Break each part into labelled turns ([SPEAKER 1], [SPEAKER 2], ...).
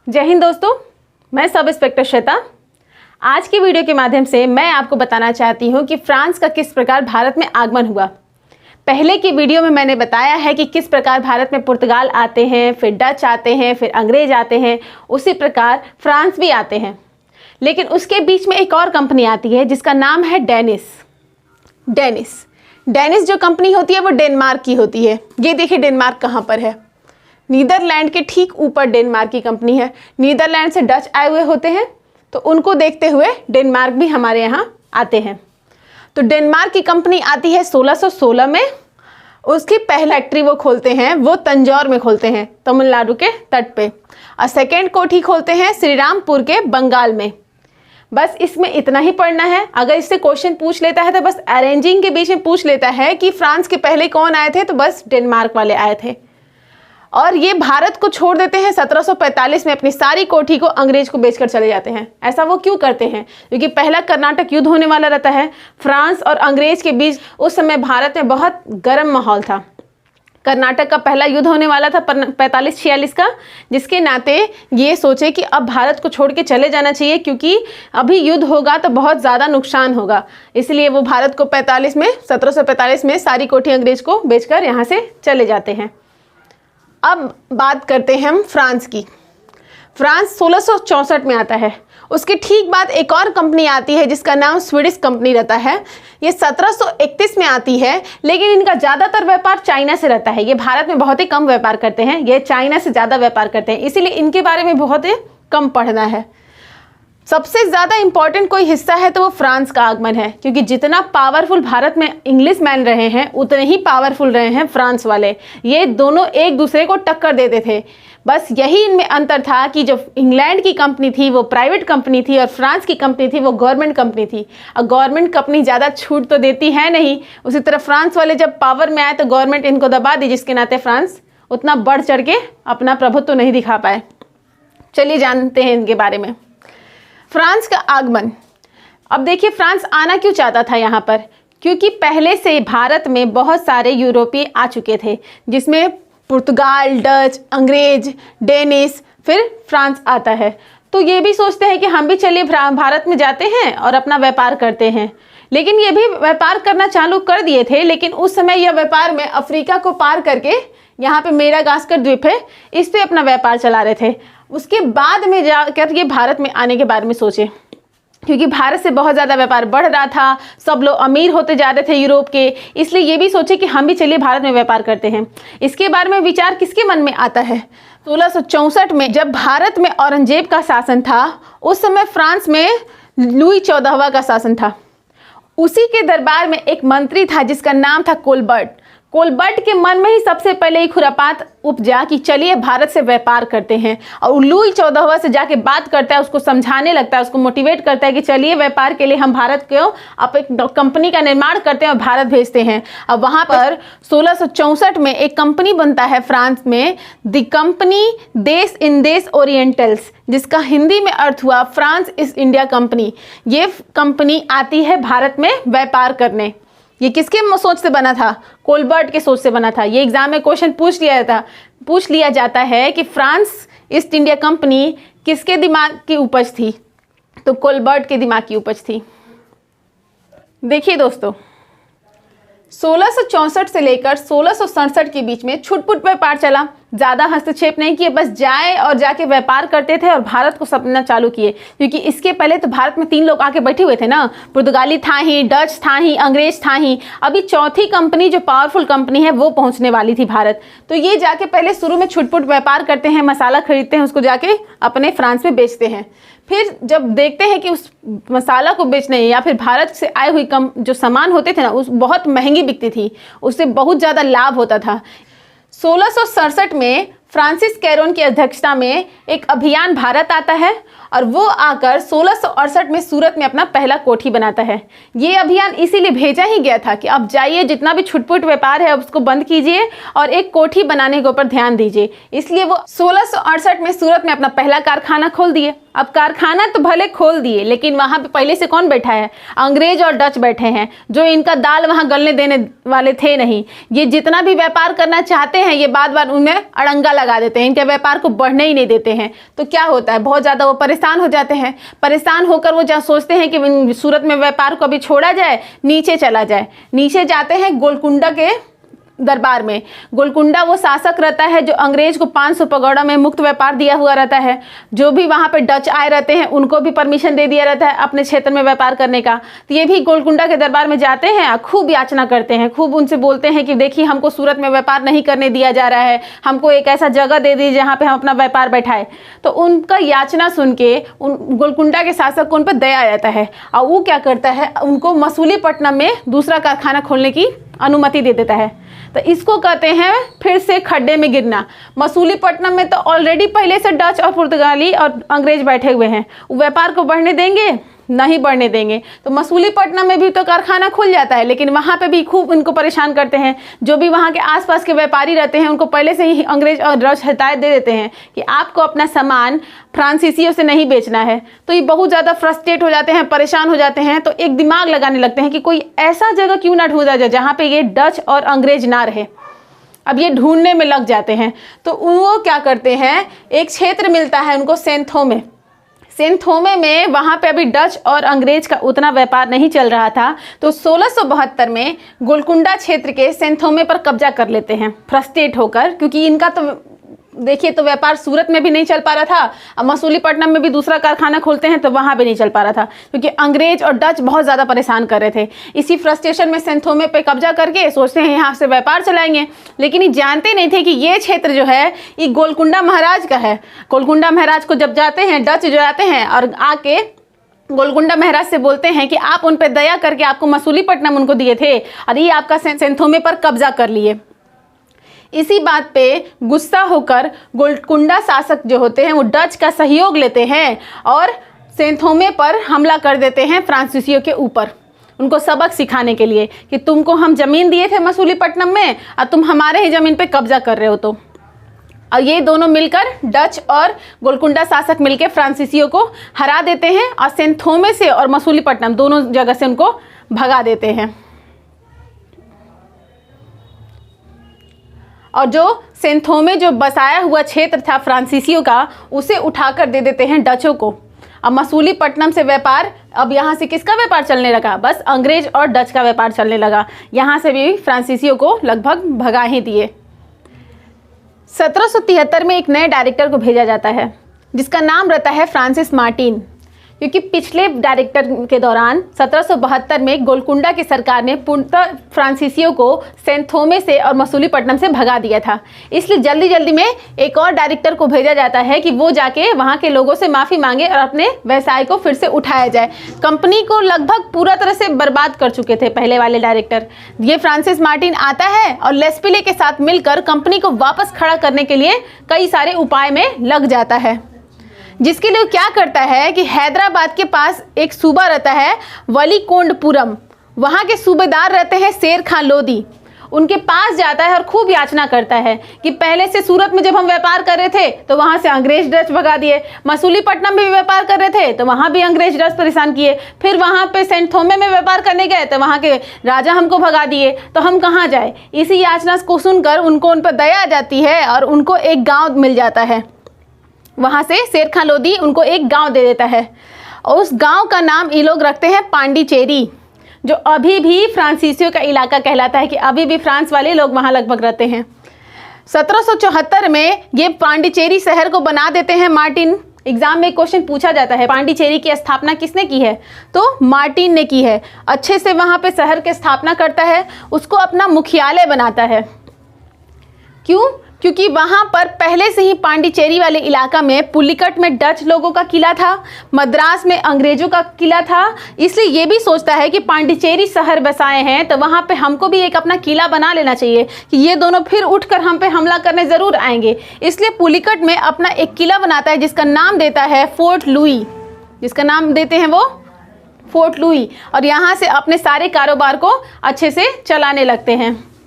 [SPEAKER 1] जय हिंद दोस्तों, मैं सब इंस्पेक्टर श्वेता। आज की वीडियो के माध्यम से मैं आपको बताना चाहती हूँ कि फ्रांस का किस प्रकार भारत में आगमन हुआ। पहले की वीडियो में मैंने बताया है कि किस प्रकार भारत में पुर्तगाल आते हैं, फिर डच आते हैं, फिर अंग्रेज आते हैं, उसी प्रकार फ्रांस भी आते हैं। लेकिन उसके बीच में एक और कंपनी आती है जिसका नाम है डेनिस जो कंपनी होती है वो डेनमार्क की होती है। ये देखिए डेनमार्क कहाँ पर है, नीदरलैंड के ठीक ऊपर डेनमार्क की कंपनी है। नीदरलैंड से डच आए हुए होते हैं तो उनको देखते हुए डेनमार्क भी हमारे यहाँ आते हैं। तो डेनमार्क की कंपनी आती है 1616 में। उसकी पहली फैक्ट्री वो खोलते हैं, वो तंजौर में खोलते हैं, तमिलनाडु के तट पे। और सेकेंड कोठी खोलते हैं श्रीरामपुर के बंगाल में। बस इसमें इतना ही पढ़ना है। अगर इससे क्वेश्चन पूछ लेता है तो बस अरेंजिंग के बीच में पूछ लेता है कि फ्रांस के पहले कौन आए थे, तो बस डेनमार्क वाले आए थे। और ये भारत को छोड़ देते हैं 1745 में, अपनी सारी कोठी को अंग्रेज को बेचकर चले जाते हैं। ऐसा वो क्यों करते हैं? क्योंकि पहला कर्नाटक युद्ध होने वाला रहता है फ्रांस और अंग्रेज के बीच। उस समय भारत में बहुत गर्म माहौल था। कर्नाटक का पहला युद्ध होने वाला था 45-46 का, जिसके नाते ये सोचे कि अब भारत को छोड़ के चले जाना चाहिए, क्योंकि अभी युद्ध होगा तो बहुत ज़्यादा नुकसान होगा। इसलिए वो भारत को 1745 में सारी कोठी अंग्रेज को बेचकर यहाँ से चले जाते हैं। अब बात करते हैं हम फ्रांस की। फ्रांस 1664 में आता है। उसके ठीक बाद एक और कंपनी आती है जिसका नाम स्वीडिश कंपनी रहता है। ये 1731 में आती है, लेकिन इनका ज़्यादातर व्यापार चाइना से रहता है। ये भारत में बहुत ही कम व्यापार करते हैं, ये चाइना से ज़्यादा व्यापार करते हैं, इसीलिए इनके बारे में बहुत ही कम पढ़ना है। सबसे ज़्यादा इंपॉर्टेंट कोई हिस्सा है तो वो फ्रांस का आगमन है, क्योंकि जितना पावरफुल भारत में इंग्लिश मैन रहे हैं उतने ही पावरफुल रहे हैं फ्रांस वाले। ये दोनों एक दूसरे को टक्कर देते थे। बस यही इनमें अंतर था कि जो इंग्लैंड की कंपनी थी वो प्राइवेट कंपनी थी और फ्रांस की कंपनी थी वो गवर्नमेंट कंपनी थी। और गवर्नमेंट कंपनी ज़्यादा छूट तो देती है नहीं, उसी तरह फ्रांस वाले जब पावर में आए तो गवर्नमेंट इनको दबा दी, जिसके नाते फ्रांस उतना बढ़ चढ़ के अपना प्रभुत्व नहीं दिखा पाए। चलिए जानते हैं इनके बारे में। फ्रांस का आगमन। अब देखिए फ्रांस आना क्यों चाहता था यहाँ पर, क्योंकि पहले से भारत में बहुत सारे यूरोपीय आ चुके थे, जिसमें पुर्तगाल, डच, अंग्रेज, डेनिस, फिर फ्रांस आता है। तो ये भी सोचते हैं कि हम भी चलिए भारत में जाते हैं और अपना व्यापार करते हैं। लेकिन ये भी व्यापार करना चालू कर दिए थे, लेकिन उस समय यह व्यापार में अफ्रीका को पार करके यहाँ पे मेडागास्कर द्वीप है, इस पे अपना व्यापार चला रहे थे। उसके बाद में जाकर ये भारत में आने के बारे में सोचे, क्योंकि भारत से बहुत ज़्यादा व्यापार बढ़ रहा था, सब लोग अमीर होते जा रहे थे यूरोप के, इसलिए ये भी सोचे कि हम भी चलिए भारत में व्यापार करते हैं। इसके बारे में विचार किसके मन में आता है? 1664 में जब भारत में औरंगजेब का शासन था, उस समय फ्रांस में लुई 14वां का शासन था। उसी के दरबार में एक मंत्री था जिसका नाम था कोलबर्ट के मन में ही सबसे पहले ही खुरापात उपजा कि चलिए भारत से व्यापार करते हैं। और लुई 14वां से जाके बात करता है, उसको समझाने लगता है, उसको मोटिवेट करता है कि चलिए व्यापार के लिए हम भारत को अब एक कंपनी का निर्माण करते हैं और भारत भेजते हैं। अब वहाँ पर 1664 में एक कंपनी बनता है फ्रांस में, द कंपनी देश इंडेस ओरिएंटल्स, जिसका हिंदी में अर्थ हुआ फ्रांस ईस्ट इंडिया कंपनी। ये कंपनी आती है भारत में व्यापार करने। ये किसके सोच से बना था? कोलबर्ट के सोच से बना था। ये एग्जाम में क्वेश्चन पूछ लिया जाता है कि फ्रांस ईस्ट इंडिया कंपनी किसके दिमाग की उपज थी? तो कोलबर्ट के दिमाग की उपज थी। देखिए दोस्तों, 1664 से लेकर 1667 के बीच में छुटपुट व्यापार चला। ज़्यादा हस्तक्षेप नहीं किए, बस जाए और जाके व्यापार करते थे और भारत को सपना चालू किए। क्योंकि इसके पहले तो भारत में 3 लोग आके बैठे हुए थे ना, पुर्तगाली था ही, डच था ही, अंग्रेज था ही। अभी चौथी कंपनी जो पावरफुल कंपनी है वो पहुंचने वाली थी भारत। तो ये जाके पहले शुरू में छुटपुट व्यापार करते हैं, मसाला खरीदते हैं, उसको जाके अपने फ्रांस में बेचते हैं। फिर जब देखते हैं कि उस मसाला को बेचने या फिर भारत से आए हुई जो सामान होते थे ना, उस बहुत महंगी बिकती थी, उससे बहुत ज़्यादा लाभ होता था। 1667 में फ्रांसिस कैरोन की अध्यक्षता में एक अभियान भारत आता है और वो आकर 1668 में सूरत में अपना पहला कोठी बनाता है। ये अभियान इसीलिए भेजा ही गया था कि अब जाइए, जितना भी छुटपुट व्यापार है उसको बंद कीजिए और एक कोठी बनाने के ऊपर ध्यान दीजिए। इसलिए वो 1668 में सूरत में अपना पहला कारखाना खोल दिए। अब कारखाना तो भले खोल दिए, लेकिन वहाँ पे पहले से कौन बैठा है? अंग्रेज और डच बैठे हैं, जो इनका दाल वहाँ गलने देने वाले थे नहीं। ये जितना भी व्यापार करना चाहते हैं, ये बार बार उनमें अड़ंगा लगा देते हैं, इनके व्यापार को बढ़ने ही नहीं देते हैं। तो क्या होता है, बहुत ज़्यादा वो परेशान हो जाते हैं। परेशान होकर वो जहाँ सोचते हैं कि सूरत में व्यापार को अभी छोड़ा जाए, नीचे चला जाए। नीचे जाते हैं गोलकुंडा के दरबार में। गोलकुंडा वो शासक रहता है जो अंग्रेज को 500 पगौड़ा में मुक्त व्यापार दिया हुआ रहता है। जो भी वहाँ पे डच आए रहते हैं उनको भी परमिशन दे दिया रहता है अपने क्षेत्र में व्यापार करने का। तो ये भी गोलकुंडा के दरबार में जाते हैं और खूब याचना करते हैं, खूब उनसे बोलते हैं कि देखिए हमको सूरत में व्यापार नहीं करने दिया जा रहा है, हमको एक ऐसा जगह दे दीजिए जहाँ पर हम अपना व्यापार बैठाए। तो उनका याचना सुन के उन गोलकुंडा के शासक को उन पर दया आ जाता है और वो क्या करता है, उनको मसूलीपट्टनम में दूसरा कारखाना खोलने की अनुमति दे देता है। तो इसको कहते हैं फिर से खड्डे में गिरना। मसूलीपट्टनम में तो ऑलरेडी पहले से डच और पुर्तगाली और अंग्रेज बैठे हुए हैं, व्यापार को बढ़ने देंगे? नहीं बढ़ने देंगे। तो मसूलीपट्टनम में भी तो कारखाना खुल जाता है, लेकिन वहाँ पे भी खूब इनको परेशान करते हैं। जो भी वहाँ के आसपास के व्यापारी रहते हैं उनको पहले से ही अंग्रेज और डच हिदायत दे देते हैं कि आपको अपना सामान फ्रांसीसियों से नहीं बेचना है। तो ये बहुत ज़्यादा फ्रस्ट्रेट हो जाते हैं, परेशान हो जाते हैं। तो एक दिमाग लगाने लगते हैं कि कोई ऐसा जगह क्यों ना ढूंढा जाए जहाँ पे ये डच और अंग्रेज ना रहे। अब ये ढूंढने में लग जाते हैं। तो वो क्या करते हैं, एक क्षेत्र मिलता है उनको सेंथोमे। सेंथोमे में वहाँ पे अभी डच और अंग्रेज का उतना व्यापार नहीं चल रहा था। तो 1672 में गोलकुंडा क्षेत्र के सेंथोमे पर कब्जा कर लेते हैं फ्रस्ट्रेट होकर, क्योंकि इनका तो देखिए तो व्यापार सूरत में भी नहीं चल पा रहा था। अब मसूलीपट्टनम में भी दूसरा कारखाना खोलते हैं तो वहाँ भी नहीं चल पा रहा था, क्योंकि अंग्रेज और डच बहुत ज़्यादा परेशान कर रहे थे। इसी फ्रस्ट्रेशन में सेंथोमे पे कब्जा करके सोचते हैं यहाँ से व्यापार चलाएंगे, लेकिन ये जानते नहीं थे कि ये क्षेत्र जो है ये गोलकुंडा महाराज का है। गोलकुंडा महाराज को जब जाते हैं डच जो आते हैं और आके गोलकुंडा महाराज से बोलते हैं कि आप उन पर दया करके आपको मसूलीपट्टनम उनको दिए थे और ये आपका सेंथोमे पर कब्जा कर लिए। इसी बात पे गुस्सा होकर गोलकुंडा शासक जो होते हैं वो डच का सहयोग लेते हैं और सेंथोमे पर हमला कर देते हैं फ्रांसीसियों के ऊपर, उनको सबक सिखाने के लिए कि तुमको हम ज़मीन दिए थे मसूलीपट्टनम में और तुम हमारे ही ज़मीन पे कब्जा कर रहे हो। तो और ये दोनों मिलकर डच और गोलकुंडा शासक मिलकर फ्रांसीसियों को हरा देते हैं और सेंथोमे से और मसूलीपट्टनम दोनों जगह से उनको भगा देते हैं। और जो सेंथोमे जो बसाया हुआ क्षेत्र था फ्रांसीसियों का, उसे उठाकर दे देते हैं डचों को। अब मसूलीपट्टनम से व्यापार, अब यहाँ से किसका व्यापार चलने लगा? बस अंग्रेज और डच का व्यापार चलने लगा। यहाँ से भी फ्रांसीसियों को लगभग भगा ही दिए। 1773 में एक नए डायरेक्टर को भेजा जाता है जिसका नाम रहता है फ्रांसिस मार्टिन, क्योंकि पिछले डायरेक्टर के दौरान 1772 में गोलकुंडा की सरकार ने पूर्णतः फ्रांसीसियों को सेंथोमे से और मसूलीपट्टनम से भगा दिया था। इसलिए जल्दी जल्दी में एक और डायरेक्टर को भेजा जाता है कि वो जाके वहाँ के लोगों से माफ़ी मांगे और अपने व्यवसाय को फिर से उठाया जाए। कंपनी को लगभग पूरा तरह से बर्बाद कर चुके थे पहले वाले डायरेक्टर। ये फ्रांसिस मार्टिन आता है और लेस्पिले के साथ मिलकर कंपनी को वापस खड़ा करने के लिए कई सारे उपाय में लग जाता है, जिसके लिए क्या करता है कि हैदराबाद के पास एक सूबा रहता है वलीकोंडपुरम, वहाँ के सूबेदार रहते हैं शेर खान लोदी। उनके पास जाता है और खूब याचना करता है कि पहले से सूरत में जब हम व्यापार कर रहे थे तो वहाँ से अंग्रेज डच भगा दिए, मसूलीपट्टनम में भी व्यापार कर रहे थे तो वहाँ भी अंग्रेज डच परेशान किए, फिर वहाँ पे सेंथोमे में व्यापार करने गए तो वहाँ के राजा हमको भगा दिए, तो हम कहाँ जाए। इसी याचना को सुनकर उनको उन पर दया आ जाती है और उनको एक गाँव मिल जाता है। वहाँ से शेर खान लोदी उनको एक गांव दे देता है और उस गांव का नाम ये लोग रखते हैं पांडिचेरी, जो अभी भी फ्रांसीसियों का इलाका कहलाता है, कि अभी भी फ्रांस वाले लोग वहाँ लगभग रहते हैं। 1774 में ये पांडिचेरी शहर को बना देते हैं मार्टिन। एग्जाम में क्वेश्चन पूछा जाता है पांडिचेरी की स्थापना किसने की है, तो मार्टिन ने की है। अच्छे से वहाँ पे शहर की स्थापना करता है, उसको अपना मुख्यालय बनाता है। क्यों? क्योंकि वहाँ पर पहले से ही पांडिचेरी वाले इलाका में पुलिकट में डच लोगों का किला था, मद्रास में अंग्रेज़ों का किला था, इसलिए ये भी सोचता है कि पांडिचेरी शहर बसाए हैं तो वहाँ पे हमको भी एक अपना किला बना लेना चाहिए कि ये दोनों फिर उठकर हम पे हमला करने ज़रूर आएंगे। इसलिए पुलिकट में अपना एक किला बनाता है जिसका नाम देता है फोर्ट लुई, जिसका नाम देते हैं वो फोर्ट लुई, और यहाँ से अपने सारे कारोबार को अच्छे से चलाने लगते हैं।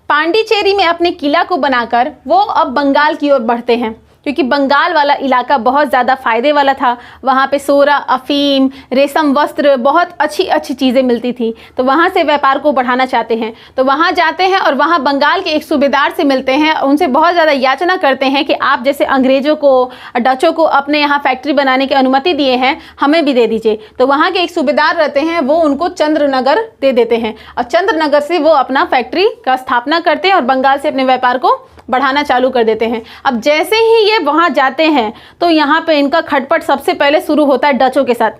[SPEAKER 1] पांडिचेरी में अपने किला को बनाकर वो अब बंगाल की ओर बढ़ते हैं, क्योंकि बंगाल वाला इलाका बहुत ज़्यादा फ़ायदे वाला था। वहाँ पे सोरा, अफ़ीम, रेशम वस्त्र, बहुत अच्छी अच्छी चीज़ें मिलती थी, तो वहाँ से व्यापार को बढ़ाना चाहते हैं। तो वहाँ जाते हैं और वहाँ बंगाल के एक सूबेदार से मिलते हैं, उनसे बहुत ज़्यादा याचना करते हैं कि आप जैसे अंग्रेज़ों को, डचों को अपने यहाँ फैक्ट्री बनाने की अनुमति दिए हैं, हमें भी दे दीजिए। तो वहाँ के एक सूबेदार रहते हैं, वो उनको चंद्रनगर दे देते हैं और चंद्रनगर से वो अपना फैक्ट्री का स्थापना करते हैं और बंगाल से अपने व्यापार को बढ़ाना चालू कर देते हैं। अब जैसे ही ये वहाँ जाते हैं तो यहाँ पे इनका खटपट सबसे पहले शुरू होता है डचों के साथ।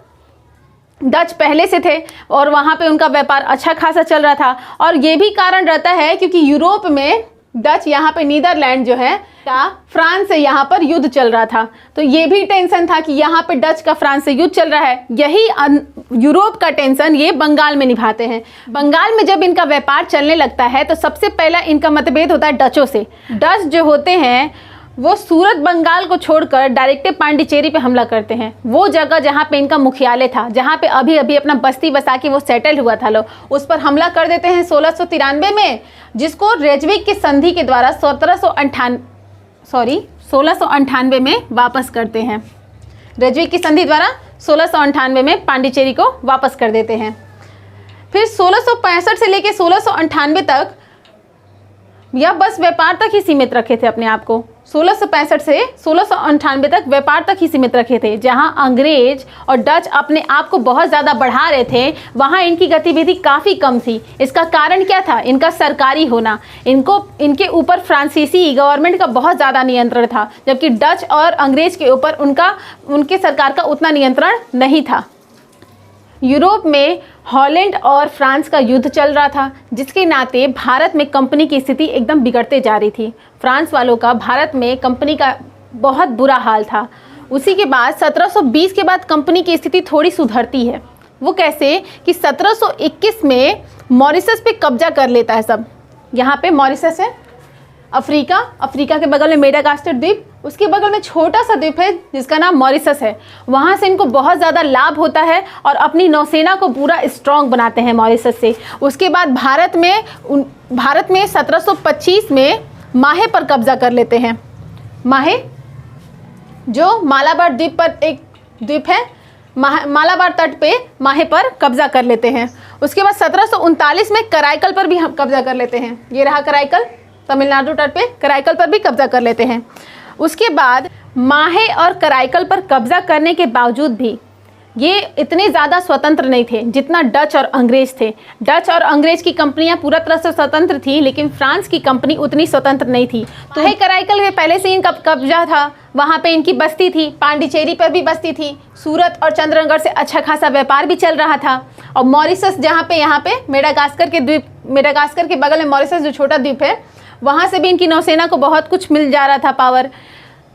[SPEAKER 1] डच पहले से थे और वहाँ पे उनका व्यापार अच्छा खासा चल रहा था, और ये भी कारण रहता है क्योंकि यूरोप में डच यहाँ पे नीदरलैंड जो है का फ्रांस से यहाँ पर युद्ध चल रहा था, तो ये भी टेंशन था कि यहाँ पे डच का फ्रांस से युद्ध चल रहा है। यही यूरोप का टेंशन ये बंगाल में निभाते हैं। बंगाल में जब इनका व्यापार चलने लगता है तो सबसे पहला इनका मतभेद होता है डचों से। डच जो होते हैं वो सूरत बंगाल को छोड़कर डायरेक्ट पांडिचेरी पे हमला करते हैं। वो जगह जहाँ पे इनका मुख्यालय था, जहाँ पे अभी अभी अपना बस्ती बसा के वो सेटल हुआ था लोग, उस पर हमला कर देते हैं 1693 में, जिसको रेजविक की संधि के द्वारा 1698 में वापस करते हैं। रेजविक की संधि द्वारा 1698 में पांडिचेरी को वापस कर देते हैं। फिर 1665 से लेकर 1698 तक यह बस व्यापार तक ही सीमित रखे थे अपने आप को। 1665 से 1698 तक व्यापार तक ही सीमित रखे थे। जहां अंग्रेज और डच अपने आप को बहुत ज़्यादा बढ़ा रहे थे, वहां इनकी गतिविधि काफ़ी कम थी। इसका कारण क्या था? इनका सरकारी होना। इनके ऊपर फ्रांसीसी गवर्नमेंट का बहुत ज़्यादा नियंत्रण था, जबकि डच और अंग्रेज के ऊपर उनके सरकार का उतना नियंत्रण नहीं था। यूरोप में हॉलैंड और फ्रांस का युद्ध चल रहा था, जिसके नाते भारत में कंपनी की स्थिति एकदम बिगड़ते जा रही थी। फ्रांस वालों का भारत में कंपनी का बहुत बुरा हाल था। उसी के बाद 1720 के बाद कंपनी की स्थिति थोड़ी सुधरती है। वो कैसे कि 1721 में मॉरिशस पे कब्जा कर लेता है सब। यहाँ पे मॉरिशस है अफ्रीका के बगल में मेडागास्कर द्वीप, उसके बगल में छोटा सा द्वीप है जिसका नाम मॉरिशस है। वहाँ से इनको बहुत ज़्यादा लाभ होता है और अपनी नौसेना को पूरा स्ट्रॉन्ग बनाते हैं मॉरिशस से। उसके बाद भारत में 1725 में माहे पर कब्जा कर लेते हैं। माहे जो मालाबार द्वीप पर एक द्वीप है, मालाबार तट पे माहे पर कब्जा कर लेते हैं। उसके बाद 1739 में कराईकल पर भी हम कब्जा कर लेते हैं। ये रहा कराईकल, तमिलनाडु तट पे कराईकल पर भी कब्जा कर लेते हैं। उसके बाद माहे और कराईकल पर कब्जा करने के बावजूद भी ये इतने ज़्यादा स्वतंत्र नहीं थे जितना डच और अंग्रेज थे। डच और अंग्रेज की कंपनियां पूरा तरह से स्वतंत्र थी, लेकिन फ्रांस की कंपनी उतनी स्वतंत्र नहीं थी। तो है कराईकल में पहले से इनका कब्जा था, वहाँ पे इनकी बस्ती थी, पांडिचेरी पर भी बस्ती थी, सूरत और चंद्रनगर से अच्छा खासा व्यापार भी चल रहा था। और मॉरिशस जहाँ पे यहाँ पे मेडागास्कर के बगल में मॉरिशस जो छोटा द्वीप है, वहाँ से भी इनकी नौसेना को बहुत कुछ मिल जा रहा था पावर।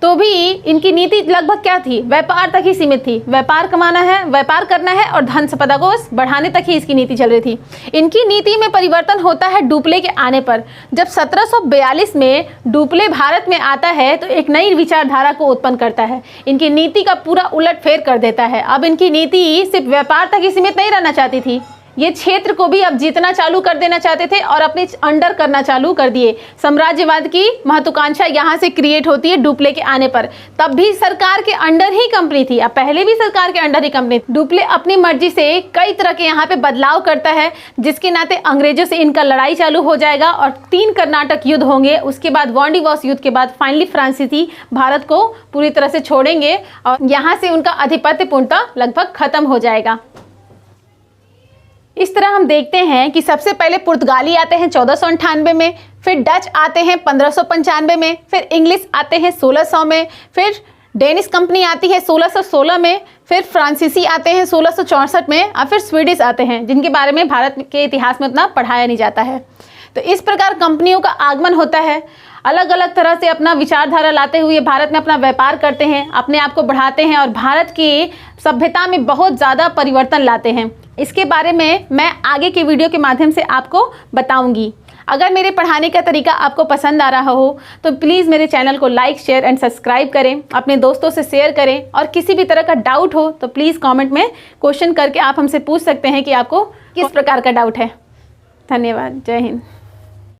[SPEAKER 1] तो भी इनकी नीति लगभग क्या थी? व्यापार तक ही सीमित थी। व्यापार कमाना है, व्यापार करना है और धन संपदा को बढ़ाने तक ही इसकी नीति चल रही थी। इनकी नीति में परिवर्तन होता है डुप्ले के आने पर। जब 1742 में डुप्ले भारत में आता है तो एक नई विचारधारा को उत्पन्न करता है। इनकी नीति का पूरा उलटफेर कर देता है। अब इनकी नीति सिर्फ व्यापार तक ही सीमित नहीं रहना चाहती थी, ये क्षेत्र को भी अब जीतना चालू कर देना चाहते थे और अपने अंडर करना चालू कर दिए। साम्राज्यवाद की महत्वाकांक्षा यहाँ से क्रिएट होती है डुप्ले के आने पर। तब भी सरकार के अंडर ही कंपनी थी, अब पहले भी सरकार के अंडर ही कंपनी। डुप्ले अपनी मर्जी से कई तरह के यहाँ पे बदलाव करता है, जिसके नाते अंग्रेजों से इनका लड़ाई चालू हो जाएगा और 3 कर्नाटक युद्ध होंगे। उसके बाद वांडीवॉस युद्ध के बाद फाइनली फ्रांसीसी भारत को पूरी तरह से छोड़ेंगे और यहाँ से उनका आधिपत्य पूर्णतः लगभग खत्म हो जाएगा। इस तरह हम देखते हैं कि सबसे पहले पुर्तगाली आते हैं 1498 में, फिर डच आते हैं 1595 में, फिर इंग्लिश आते हैं 1600 में, फिर डेनिश कंपनी आती है 1616 में, फिर फ्रांसीसी आते हैं 1664 में और फिर स्वीडिश आते हैं, जिनके बारे में भारत के इतिहास में उतना पढ़ाया नहीं जाता है। तो इस प्रकार कंपनियों का आगमन होता है, अलग अलग तरह से अपना विचारधारा लाते हुए भारत में अपना व्यापार करते हैं, अपने आप को बढ़ाते हैं और भारत की सभ्यता में बहुत ज़्यादा परिवर्तन लाते हैं। इसके बारे में मैं आगे के वीडियो के माध्यम से आपको बताऊंगी। अगर मेरे पढ़ाने का तरीका आपको पसंद आ रहा हो तो प्लीज़ मेरे चैनल को लाइक, शेयर एंड सब्सक्राइब करें, अपने दोस्तों से शेयर करें और किसी भी तरह का डाउट हो तो प्लीज़ कमेंट में क्वेश्चन करके आप हमसे पूछ सकते हैं कि आपको किस प्रकार का डाउट है। धन्यवाद। जय हिंद।